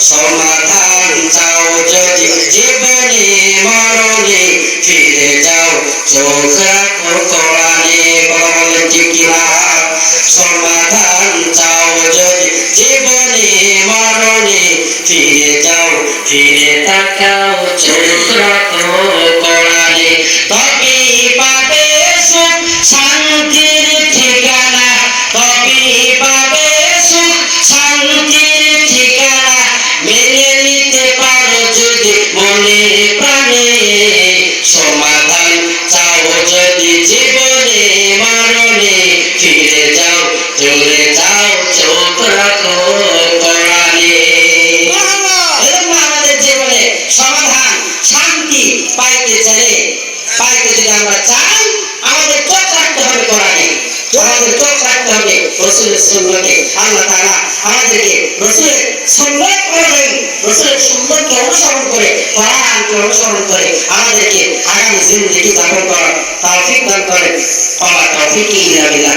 সমাধান চাও যদি জীবনে মরণে ফিরে যাও চোখ রাখো কোরআনে। কথা বলেন ঠিক কিনা? সমাধান চাও যদি জীবনে মরণে ফিরে যাও, ফিরে তাকাও চোখ রাখো কোরআনে। তবেই পাবে সুখ শান্তির ঠিকানা, তবেই পাবে সুখ শান্তির ঠিকানা। মেনে নিতে পারো যদি মনে প্রাণে, সমাধান চাও যদি জীবনে মরণে ফিরে যাও, চলে যাও চোখ রাখো কোরআনে। আমাদের জীবনে সমাধান শান্তি পাইতে চাইলে, পাইতে যদি আমরা চাই, আমাদের চোখ রাখতে হবে কোরআনে, আমাদের চোখ রাখতে হবে রাসূলের সুন্নতে। আল্লাহ তাআলা আমাদেরকে রাসূলের সুন্নাত অনুযায়ী, রাসূলের সুন্নাতকে অনুসরণ করে, কোরআনকে অনুসরণ করে আমাদেরকে আগামী জিন্দেগি যাপন করার তৌফিক দান করেন। ওয়া মা তৌফিকি ইল্লা বিল্লাহ।